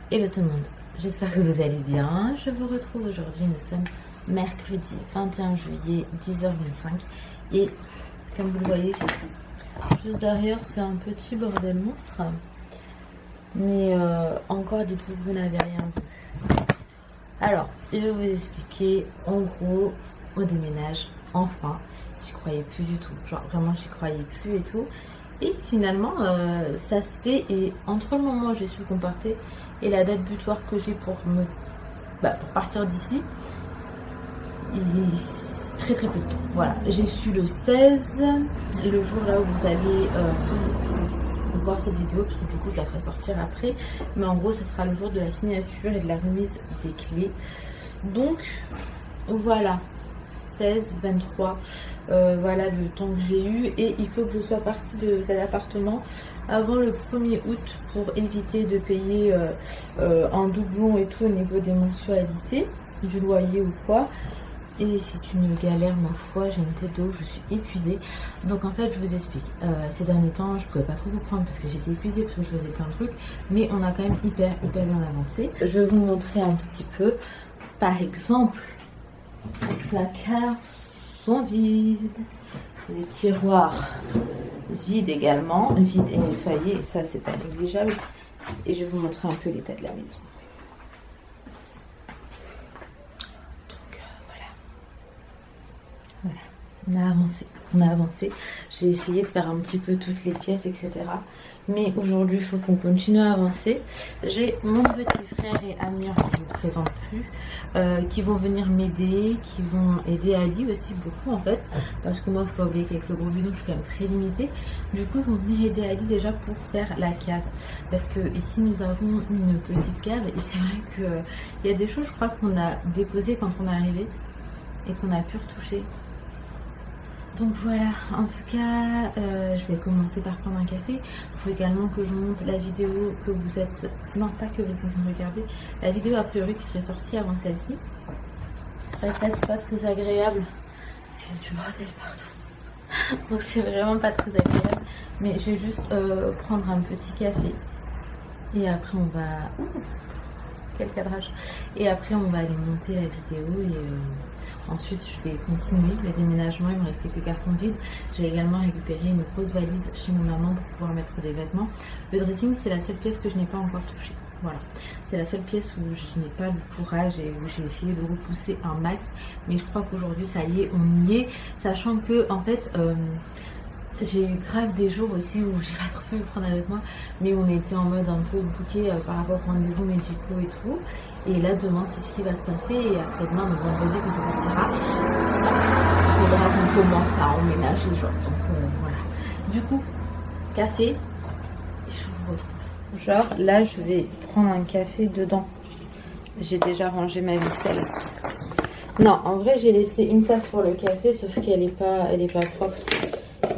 Hello tout le monde, j'espère que vous allez bien. Je vous retrouve aujourd'hui, nous sommes mercredi 21 juillet 10h25 et comme vous le voyez, juste derrière c'est un petit bordel monstre. Mais encore dites-vous que vous n'avez rien vu. Alors, je vais vous expliquer en gros, on déménage enfin. J'y croyais plus du tout, genre vraiment j'y croyais plus et tout. Et finalement, ça se fait et entre le moment où j'ai su comporter et la date butoir que j'ai pour pour partir d'ici, il est très peu de temps. Voilà, j'ai su le 16, le jour là où vous allez voir cette vidéo, parce que du coup je la ferai sortir après. Mais en gros, ça sera le jour de la signature et de la remise des clés. Donc voilà, 16, 23, voilà le temps que j'ai eu. Et il faut que je sois partie de cet appartement avant le 1er août pour éviter de payer en doublon et tout au niveau des mensualités, du loyer ou quoi. Et c'est une galère, ma foi, j'ai une tête d'eau, je suis épuisée. Donc en fait, je vous explique. Ces derniers temps, je pouvais pas trop vous prendre parce que j'étais épuisée, parce que je faisais plein de trucs. Mais on a quand même hyper bien avancé. Je vais vous montrer un petit peu. Par exemple, les placards sont vides. Les tiroirs vides également. Vides et nettoyés. Et ça, c'est pas négligeable. Et je vais vous montrer un peu l'état de la maison. Voilà, on a avancé. J'ai essayé de faire un petit peu toutes les pièces, etc. Mais aujourd'hui, il faut qu'on continue à avancer. J'ai mon petit frère et Amir, que je ne vous présente plus, qui vont venir m'aider, qui vont aider Ali aussi beaucoup en fait. Parce que moi, il ne faut pas oublier qu'avec le gros bidon, je suis quand même très limitée. Du coup, ils vont venir aider Ali déjà pour faire la cave. Parce que ici, nous avons une petite cave. Et c'est vrai qu'il y a des choses, je crois, qu'on a déposées quand on est arrivé et qu'on a pu retoucher. Donc voilà, en tout cas, je vais commencer par prendre un café. Il faut également que je monte la vidéo que vous êtes... Non, pas que vous êtes en train de regarder. La vidéo a priori qui serait sortie avant celle-ci. C'est vrai que là, c'est pas très agréable. Parce qu'il y a du bordel partout. Donc c'est vraiment pas très agréable. Mais je vais juste prendre un petit café. Et après, on va... Ouh, quel cadrage. Et après, on va aller monter la vidéo et... Ensuite, je vais continuer le déménagement. Il me reste quelques cartons vides. J'ai également récupéré une grosse valise chez mon maman pour pouvoir mettre des vêtements. Le dressing, c'est la seule pièce que je n'ai pas encore touchée. Voilà. C'est la seule pièce où je n'ai pas le courage et où j'ai essayé de repousser un max. Mais je crois qu'aujourd'hui, ça y est, on y est. Sachant que, en fait, j'ai eu grave des jours aussi où j'ai pas trop pu me prendre avec moi. Mais on était en mode un peu bouqué par rapport aux rendez-vous médicaux et tout. Et là, demain, c'est ce qui va se passer. Et après-demain, donc vendredi, quand ça sortira, il faudra qu'on commence à emménager. Genre. Donc voilà. Du coup, café. Et je vous retrouve. Genre, là, je vais prendre un café dedans. J'ai déjà rangé ma vaisselle. Non, en vrai, j'ai laissé une tasse pour le café, sauf qu'elle est pas propre.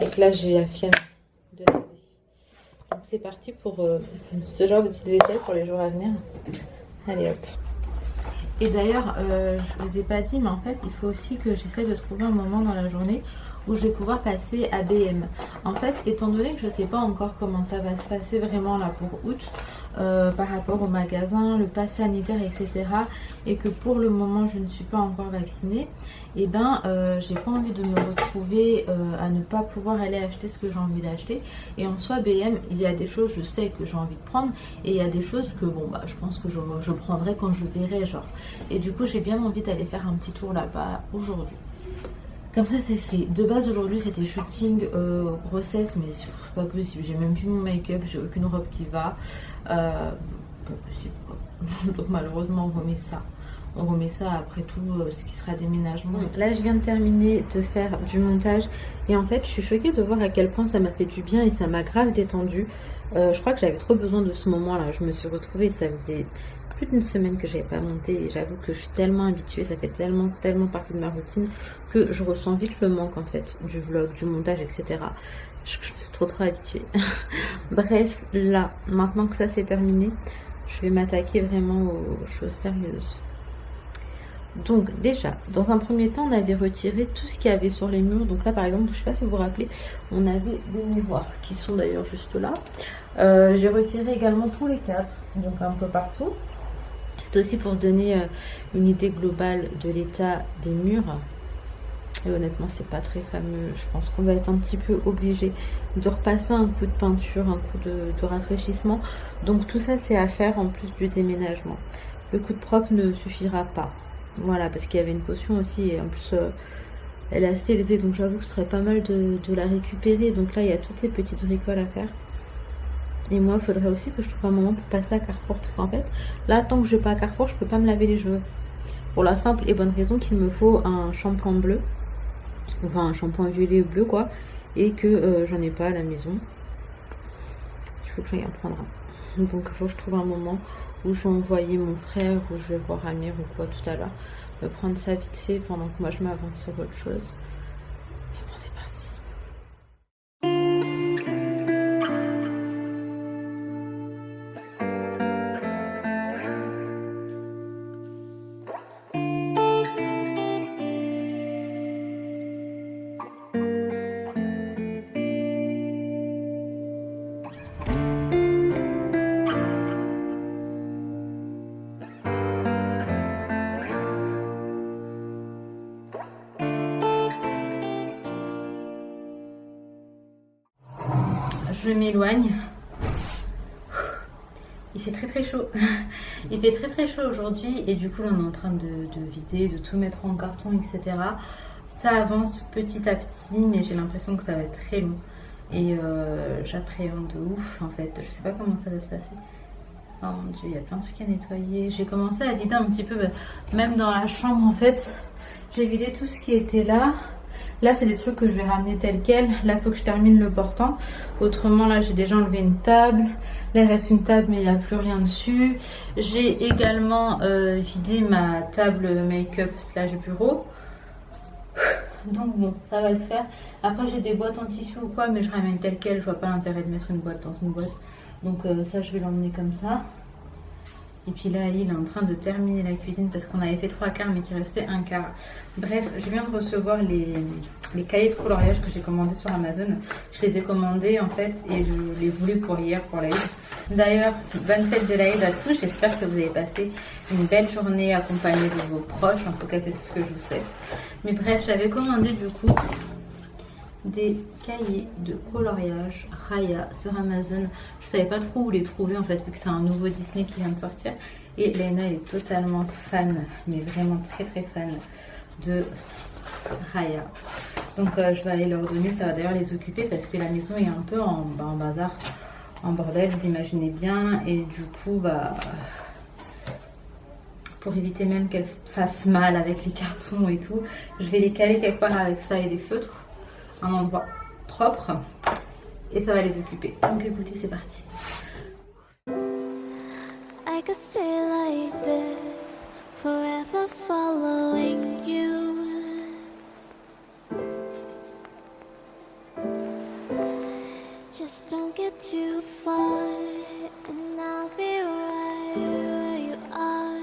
Et que là, j'ai la flemme de laver. Donc, c'est parti pour ce genre de petite vaisselle pour les jours à venir. Allez hop. Et d'ailleurs, je vous ai pas dit, mais en fait, il faut aussi que j'essaie de trouver un moment dans la journée où je vais pouvoir passer à BM. En fait, étant donné que je sais pas encore comment ça va se passer vraiment là pour août, par rapport au magasin, le pass sanitaire, etc. et que pour le moment, je ne suis pas encore vaccinée, et ben, j'ai pas envie de me retrouver à ne pas pouvoir aller acheter ce que j'ai envie d'acheter. Et en soi, BM, il y a des choses, je sais que j'ai envie de prendre, et il y a des choses que, bon, bah, je pense que je prendrai quand je verrai, genre. Et du coup, j'ai bien envie d'aller faire un petit tour là-bas aujourd'hui. Comme ça, c'est fait. De base, aujourd'hui, c'était shooting grossesse, mais c'est pas possible. J'ai même plus mon make-up, j'ai aucune robe qui va. Pas possible. Donc, malheureusement, on remet ça. On remet ça après tout ce qui sera déménagement. Donc là, je viens de terminer de faire du montage. Et en fait, je suis choquée de voir à quel point ça m'a fait du bien et ça m'a grave détendue. Je crois que j'avais trop besoin de ce moment-là. Je me suis retrouvée, ça faisait plus d'une semaine que j'avais pas monté et j'avoue que je suis tellement habituée, ça fait tellement partie de ma routine que je ressens vite le manque en fait du vlog, du montage, etc. Je me suis trop habituée. Bref, là, maintenant que ça c'est terminé, je vais m'attaquer vraiment aux choses sérieuses. Donc déjà, dans un premier temps, on avait retiré tout ce qu'il y avait sur les murs. Donc là, par exemple, je sais pas si vous vous rappelez, on avait des miroirs qui sont d'ailleurs juste là. J'ai retiré également tous les cadres. donc un peu partout. C'est aussi pour se donner une idée globale de l'état des murs. Et honnêtement, c'est pas très fameux. Je pense qu'on va être un petit peu obligé de repasser un coup de peinture, un coup de rafraîchissement. Donc tout ça, c'est à faire en plus du déménagement. Le coup de propre ne suffira pas. Voilà, parce qu'il y avait une caution aussi. Et en plus, elle est assez élevée. Donc j'avoue que ce serait pas mal de la récupérer. Donc là, il y a toutes ces petites bricoles à faire. Et moi, il faudrait aussi que je trouve un moment pour passer à Carrefour. Parce qu'en fait, là, tant que je vais pas à Carrefour, je peux pas me laver les cheveux. Pour la simple et bonne raison qu'il me faut un shampoing bleu. Enfin, un shampoing violet bleu, quoi. Et que j'en ai pas à la maison. Il faut que j'aille en prendre un. Donc, il faut que je trouve un moment où je vais envoyer mon frère, ou je vais voir Amir ou quoi tout à l'heure. Me prendre ça vite fait pendant que moi je m'avance sur autre chose. Et bon, c'est parti. Je m'éloigne. Il fait très chaud. Il fait très chaud aujourd'hui et du coup là on est en train de vider, de tout mettre en carton, etc. Ça avance petit à petit mais j'ai l'impression que ça va être très long et j'appréhende de ouf en fait. Je sais pas comment ça va se passer. Oh mon dieu, il y a plein de trucs à nettoyer. J'ai commencé à vider un petit peu, même dans la chambre en fait. J'ai vidé tout ce qui était là. Là, c'est des trucs que je vais ramener tel quel. Là, il faut que je termine le portant. Autrement, là, j'ai déjà enlevé une table. Là, il reste une table, mais il n'y a plus rien dessus. J'ai également vidé ma table make-up slash bureau. Donc bon, ça va le faire. Après, j'ai des boîtes en tissu ou quoi, mais je ramène tel quel. Je vois pas l'intérêt de mettre une boîte dans une boîte. Donc ça, je vais l'emmener comme ça. Et puis là, Ali, il est en train de terminer la cuisine parce qu'on avait fait 3/4 mais qu'il restait 1/4. Bref, je viens de recevoir les cahiers de coloriage que j'ai commandés sur Amazon. Je les ai commandés en fait et je les voulais pour hier, pour l'Aïd. D'ailleurs, bonne fête de l'Aïd à tous. J'espère que vous avez passé une belle journée accompagnée de vos proches. En tout cas, c'est tout ce que je vous souhaite. Mais bref, j'avais commandé du coup des cahiers de coloriage Raya sur Amazon. Je savais pas trop où les trouver en fait vu que c'est un nouveau Disney qui vient de sortir et Léna elle est totalement fan, mais vraiment très fan de Raya. Donc je vais aller leur donner, ça va d'ailleurs les occuper parce que la maison est un peu en bazar, en bordel, vous imaginez bien, et du coup pour éviter même qu'elles se fassent mal avec les cartons et tout, je vais les caler quelque part avec ça et des feutres, un endroit propre et ça va les occuper. Donc écoutez, c'est parti. I could stay like this, forever following you. Just don't get too far and I'll be right where you are.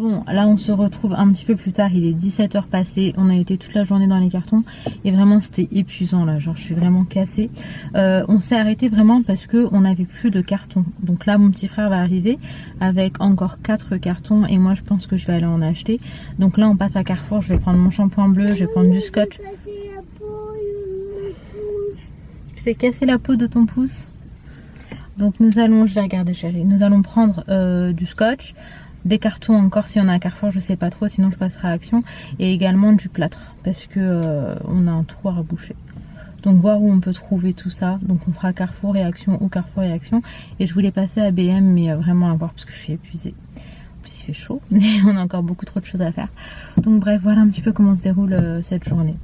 Bon, là on se retrouve un petit peu plus tard, il est 17h passé, on a été toute la journée dans les cartons et vraiment c'était épuisant là, genre je suis vraiment cassée. On s'est arrêté vraiment parce que on n'avait plus de cartons. Donc là mon petit frère va arriver avec encore 4 cartons et moi je pense que je vais aller en acheter. Donc là on passe à Carrefour, je vais prendre mon shampoing bleu, je vais prendre du scotch. Je t'ai cassé la peau de ton pouce. Donc nous allons, je vais regarder chérie, nous allons prendre du scotch, des cartons encore si on a à Carrefour, je sais pas trop, sinon je passerai à Action, et également du plâtre parce que on a un trou à reboucher. Donc voir où on peut trouver tout ça. Donc on fera Carrefour et Action ou Carrefour et Action. Et je voulais passer à BM mais vraiment à voir parce que je suis épuisée. En plus il fait chaud mais on a encore beaucoup trop de choses à faire. Donc bref, voilà un petit peu comment se déroule cette journée.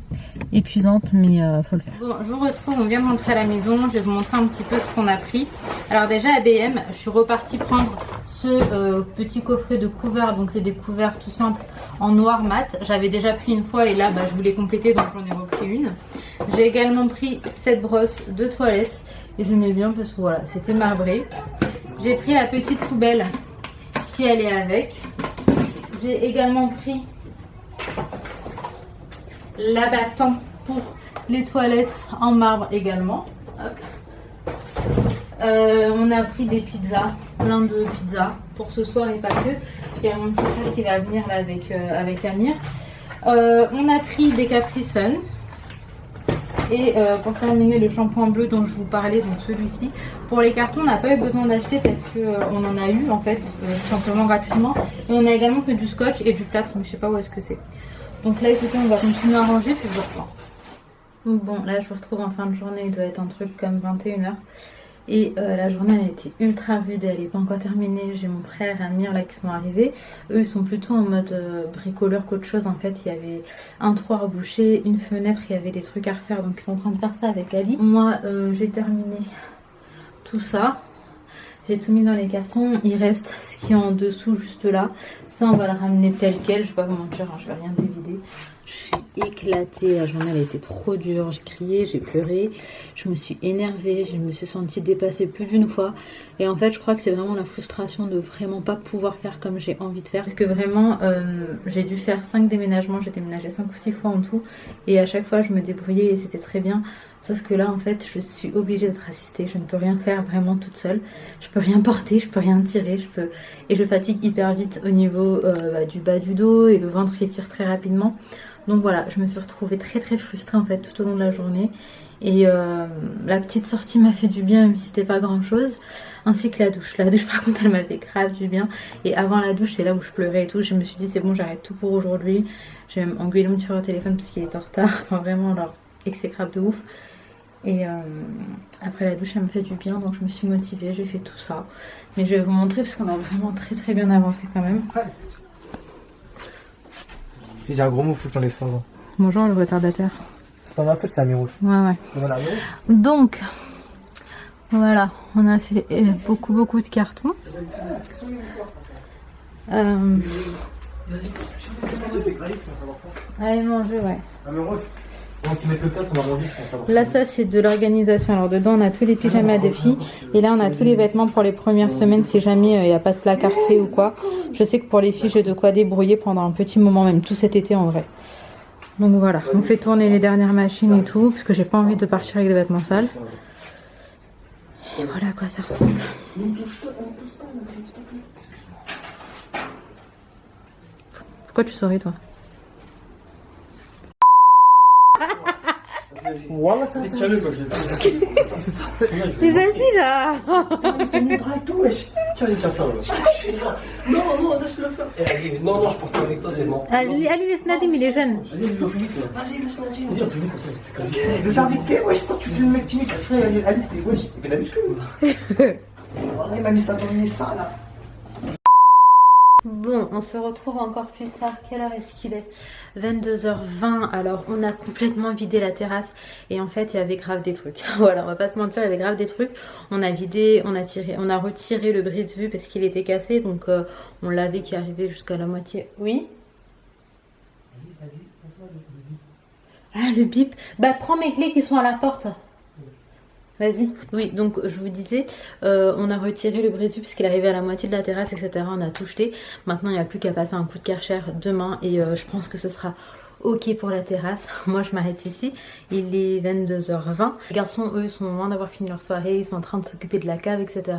Épuisante mais faut le faire. Bon, je vous retrouve, on vient de rentrer à la maison. Je vais vous montrer un petit peu ce qu'on a pris. Alors déjà à BM, je suis repartie prendre ce petit coffret de couverts. Donc c'est des couverts tout simples en noir mat. J'avais déjà pris une fois et là je voulais compléter donc j'en ai repris une. J'ai également pris cette brosse de toilette et j'aimais bien parce que voilà, c'était marbré. J'ai pris la petite poubelle qui allait avec. J'ai également pris l'abattant pour les toilettes en marbre également. Hop. On a pris des pizzas, plein de pizzas pour ce soir et pas que. Il y a mon petit frère qui va venir là avec Amir. On a pris des Capri Sun. Et pour terminer le shampoing bleu dont je vous parlais, donc celui-ci. Pour les cartons, on n'a pas eu besoin d'acheter parce qu'on en a eu en fait, tout simplement gratuitement. Et on a également fait du scotch et du plâtre, mais je sais pas où est-ce que c'est. Donc là écoutez, on va continuer à ranger puis je vous reprends. Donc bon, là je vous retrouve en fin de journée, il doit être un truc comme 21h. Et la journée elle a été ultra rude, elle n'est pas encore terminée. J'ai mon frère et Amir là qui sont arrivés. Eux ils sont plutôt en mode bricoleur qu'autre chose. En fait il y avait un trou à reboucher, une fenêtre, il y avait des trucs à refaire. Donc ils sont en train de faire ça avec Ali. Moi j'ai terminé tout ça. J'ai tout mis dans les cartons. Il reste ce qui est en dessous juste là. Ça on va le ramener tel quel. Je sais pas comment dire, hein, je vais rien dévider. Je suis éclatée, la journée elle a été trop dure, j'ai crié, j'ai pleuré, je me suis énervée, je me suis sentie dépassée plus d'une fois. Et en fait je crois que c'est vraiment la frustration de vraiment pas pouvoir faire comme j'ai envie de faire. Parce que vraiment j'ai dû faire 5 déménagements, j'ai déménagé 5 ou 6 fois en tout. Et à chaque fois je me débrouillais et c'était très bien. Sauf que là en fait je suis obligée d'être assistée, je ne peux rien faire vraiment toute seule. Je peux rien porter, je peux rien tirer, et je fatigue hyper vite au niveau du bas du dos et le ventre qui tire très rapidement. Donc voilà, je me suis retrouvée très très frustrée en fait tout au long de la journée. Et la petite sortie m'a fait du bien même si c'était pas grand chose. Ainsi que la douche. La douche par contre elle m'a fait grave du bien. Et avant la douche c'est là où je pleurais et tout. Je me suis dit c'est bon, j'arrête tout pour aujourd'hui. J'ai même engueulé mon petit frère au téléphone parce qu'il est en retard. Enfin vraiment alors exécrable de ouf. Et après la douche elle m'a fait du bien, donc je me suis motivée, j'ai fait tout ça. Mais je vais vous montrer parce qu'on a vraiment très très bien avancé quand même. J'ai un gros mot, faut que t'enlèves ça. Bonjour le retardataire. C'est pas ma faute, c'est Amir Rouge. Ouais. Donc voilà, on a fait beaucoup de cartons. Allez manger, ouais. Amir Rouge. Là ça c'est de l'organisation. Alors dedans on a tous les pyjamas des filles et là on a tous les vêtements pour les premières semaines si jamais il n'y a pas de placard fait ou quoi. Je sais que pour les filles j'ai de quoi débrouiller pendant un petit moment, même tout cet été en vrai. Donc voilà, on fait tourner les dernières machines et tout parce que j'ai pas envie de partir avec des vêtements sales. Et voilà à quoi ça ressemble. Pourquoi tu souris toi? Voilà, ça tiens-le quand je l'ai fait. Mais vas-y là. C'est mon bras et tout, wesh. Tiens, ça, wesh. Non, laisse-le faire. Non, je porte avec toi, c'est bon. Allez, laisse Nadim, il est jeune. Vas-y, laisse Nadim. Vas-y, on fait vite comme ça. Le faire vite, wesh, pourquoi tu fais le mec timide? Allez, c'est wesh, il fait la muscu. Voilà, il m'a mis ça dans le ça là. Bon, on se retrouve encore plus tard. Quelle heure est-ce qu'il est? 22h20. Alors, on a complètement vidé la terrasse. Et en fait, il y avait grave des trucs. Voilà, on va pas se mentir, il y avait grave des trucs. On a vidé, on a retiré le brise-vue parce qu'il était cassé. Donc, on l'avait qui arrivait jusqu'à la moitié. Oui? Ah, le bip. Bah, prends mes clés qui sont à la porte. Vas-y. Oui, donc je vous disais, on a retiré le brésu puisqu'il arrivait à la moitié de la terrasse, etc. On a tout jeté. Maintenant, il n'y a plus qu'à passer un coup de Karcher demain et je pense que ce sera ok pour la terrasse. Moi, je m'arrête ici. Il est 22h20. Les garçons, eux, sont loin d'avoir fini leur soirée. Ils sont en train de s'occuper de la cave, etc.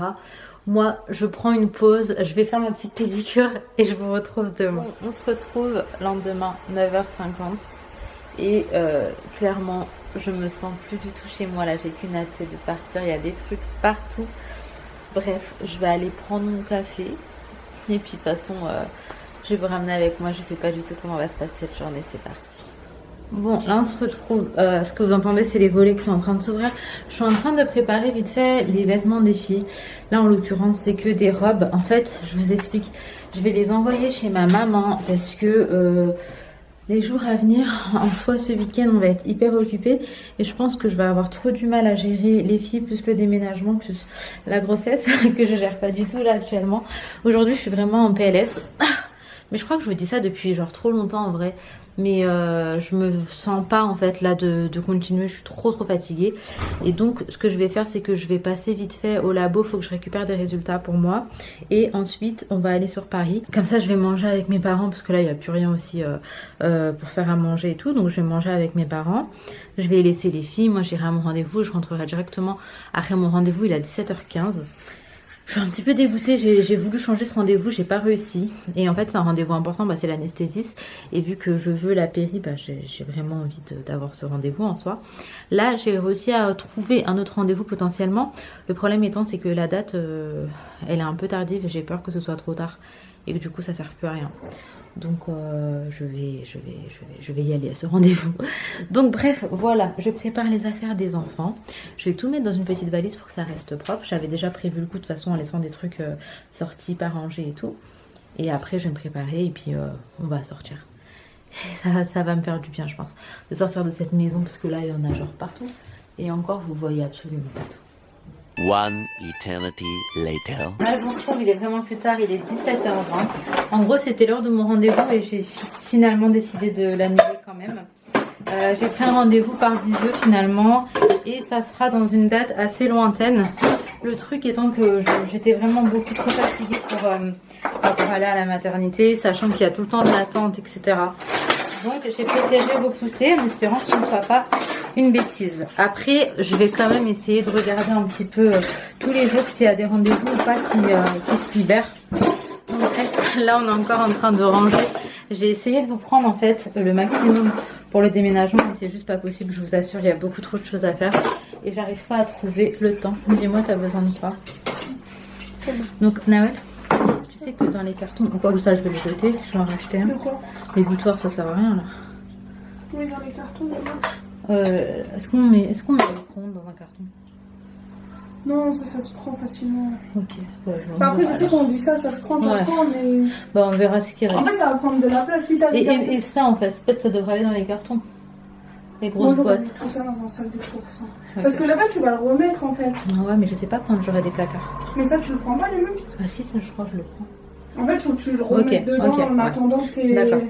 Moi, je prends une pause. Je vais faire ma petite pédicure et je vous retrouve demain. On se retrouve lendemain, 9h50. Et clairement, je me sens plus du tout chez moi là, j'ai qu'une hâte de partir, il y a des trucs partout. Bref, je vais aller prendre mon café et puis de toute façon je vais vous ramener avec moi, je sais pas du tout comment va se passer cette journée, c'est parti. Bon, là on se retrouve, ce que vous entendez c'est les volets qui sont en train de s'ouvrir. Je suis en train de préparer vite fait les vêtements des filles. Là en l'occurrence c'est que des robes. En fait, je vous explique, je vais les envoyer chez ma maman parce que... les jours à venir, en soi ce week-end on va être hyper occupés et je pense que je vais avoir trop du mal à gérer les filles plus le déménagement plus la grossesse que je gère pas du tout là actuellement. Aujourd'hui je suis vraiment en PLS, mais je crois que je vous dis ça depuis genre trop longtemps en vrai. Mais je me sens pas en fait là de continuer, je suis trop fatiguée. Et donc ce que je vais faire c'est que je vais passer vite fait au labo, faut que je récupère des résultats pour moi. Et ensuite on va aller sur Paris. Comme ça je vais manger avec mes parents parce que là il n'y a plus rien aussi pour faire à manger et tout. Donc je vais manger avec mes parents. Je vais laisser les filles, moi j'irai à mon rendez-vous, je rentrerai directement après mon rendez-vous, il est à 17h15. Je suis un petit peu dégoûtée, j'ai voulu changer ce rendez-vous, j'ai pas réussi. Et en fait c'est un rendez-vous important, bah, c'est l'anesthésiste. Et vu que je veux la péri, bah, j'ai vraiment envie d'avoir ce rendez-vous en soi. Là j'ai réussi à trouver un autre rendez-vous potentiellement. Le problème étant c'est que la date elle est un peu tardive et j'ai peur que ce soit trop tard. Et que du coup ça sert plus à rien. Donc je vais y aller à ce rendez-vous. Donc bref, voilà, je prépare les affaires des enfants. Je vais tout mettre dans une petite valise pour que ça reste propre. J'avais déjà prévu le coup de toute façon en laissant des trucs sortis, pas rangés et tout. Et après je vais me préparer et puis on va sortir. Et ça va me faire du bien je pense. De sortir de cette maison parce que là il y en a genre partout. Et encore vous voyez absolument pas tout. One eternity later. Là, je vous retrouve, il est vraiment plus tard, il est 17h20. En gros, c'était l'heure de mon rendez-vous et j'ai finalement décidé de l'annuler quand même. J'ai pris un rendez-vous par visio finalement et ça sera dans une date assez lointaine. Le truc étant que j'étais vraiment beaucoup trop fatiguée pour aller à la maternité, sachant qu'il y a tout le temps de l'attente, etc. Donc j'ai préféré repousser en espérant que ce ne soit pas une bêtise. Après, je vais quand même essayer de regarder un petit peu tous les jours s'il y a des rendez-vous ou pas qui se libèrent. Donc, là, on est encore en train de ranger. J'ai essayé de vous prendre en fait le maximum pour le déménagement, mais c'est juste pas possible. Je vous assure, il y a beaucoup trop de choses à faire et j'arrive pas à trouver le temps. Dis-moi, t'as besoin de quoi? Donc, Nawel, tu sais que dans les cartons, pourquoi ça je vais les jeter, je vais en racheter un. Les gouttoirs, ça sert à rien là. Oui, dans les cartons, est-ce qu'on met le micro-ondes dans un carton? non, ça se prend facilement. Ok. Ouais, Après, je sais qu'on dit ça se prend, ça se prend, mais... Bah, on verra ce qui reste. En fait, ça va prendre de la place si t'as... Et ça, en fait, peut-être ça devrait aller dans les cartons. Les grosses boîtes. Tout ça dans un sac de course. Okay. Parce que là-bas, tu vas le remettre, en fait. Ah ouais, mais je sais pas quand j'aurai des placards. Mais ça, tu le prends pas, les mêmes? Ah si, ça, je crois que je le prends. En fait, il faut que tu le remettes dedans en attendant que t'es... D'accord.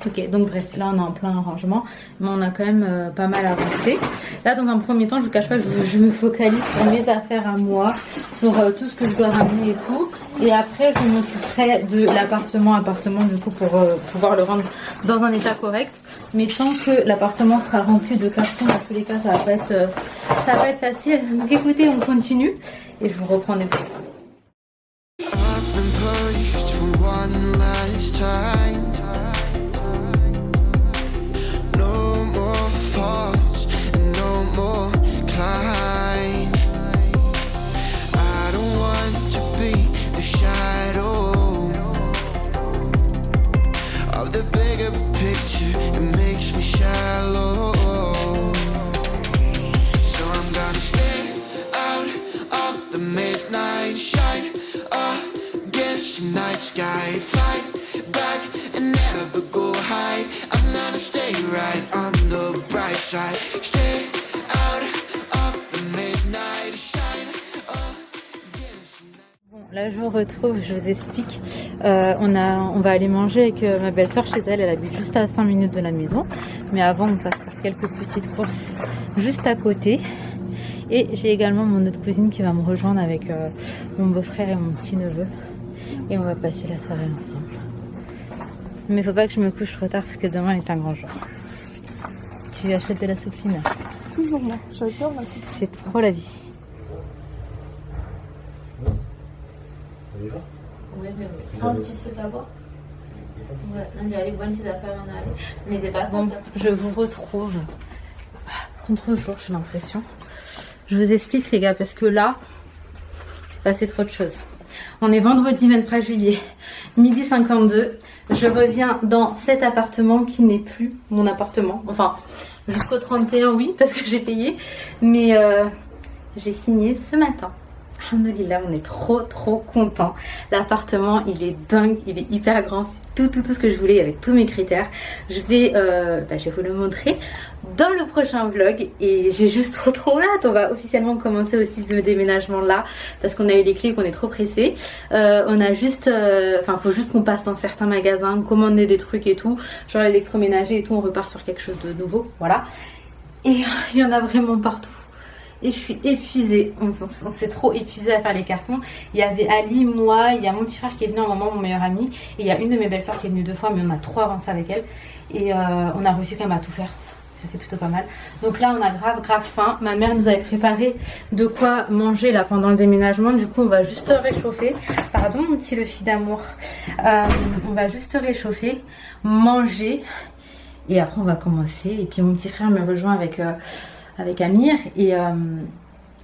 Ok, donc bref, là on est en plein rangement, mais on a quand même pas mal avancé. Là, dans un premier temps, je vous cache pas que je me focalise sur mes affaires à moi, sur tout ce que je dois ramener et tout. Et après, je m'occuperai de l'appartement du coup pour pouvoir le rendre dans un état correct. Mais tant que l'appartement sera rempli de cartons, dans tous les cas, ça va pas être facile. Donc écoutez, on continue et je vous reprends des fois. Sky, fight back and never go hide. I'm gonna stay right on the bright side. Stay out of the midnight shine. Bon, là je vous retrouve, je vous explique. On va aller manger avec ma belle-sœur chez elle. Elle habite juste à 5 minutes de la maison. Mais avant, on passe faire quelques petites courses juste à côté. Et j'ai également mon autre cousine qui va me rejoindre avec mon beau-frère et mon petit-neveu. Et on va passer la soirée ensemble. Mais faut pas que je me couche trop tard parce que demain est un grand jour. Tu achètes de la soupline? Toujours moi, j'adore la soupe. C'est trop la vie. On y va? Oui, mais oui. Prends un petit truc à boire. Ouais, non, il y a les bonnes petites affaires en aller. Mais c'est pas ça. Bon, je vous retrouve contre-jour, j'ai l'impression. Je vous explique, les gars, parce que là, c'est passé trop de choses. On est vendredi 23 juillet, midi 52. Je reviens dans cet appartement qui n'est plus mon appartement. Enfin, jusqu'au 31, oui, parce que j'ai payé. Mais j'ai signé ce matin. Alhamdoulilah, on est trop contents. L'appartement, il est dingue, il est hyper grand. C'est tout ce que je voulais avec tous mes critères. Je vais vous le montrer dans le prochain vlog. Et j'ai juste trop hâte. On va officiellement commencer aussi le déménagement là. Parce qu'on a eu les clés et qu'on est trop pressés. On a juste... faut juste qu'on passe dans certains magasins, commander des trucs et tout. Genre l'électroménager et tout, on repart sur quelque chose de nouveau. Voilà. Et il y en a vraiment partout. Et je suis épuisée, on s'est trop épuisé à faire les cartons. Il y avait Ali, moi, il y a mon petit frère qui est venu un moment, mon meilleur ami. Et il y a une de mes belles-sœurs qui est venue 2 fois, mais on a trop avancé avec elle. Et on a réussi quand même à tout faire. Ça c'est plutôt pas mal. Donc là on a grave faim. Ma mère nous avait préparé de quoi manger là pendant le déménagement. Du coup on va juste réchauffer. Pardon mon petit Luffy d'amour. On va juste réchauffer, manger. Et après on va commencer. Et puis mon petit frère me rejoint avec Amir et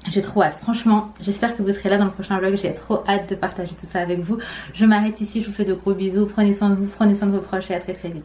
j'ai trop hâte. Franchement, j'espère que vous serez là dans le prochain vlog. J'ai trop hâte de partager tout ça avec vous. Je m'arrête ici. Je vous fais de gros bisous. Prenez soin de vous, prenez soin de vos proches et à très vite.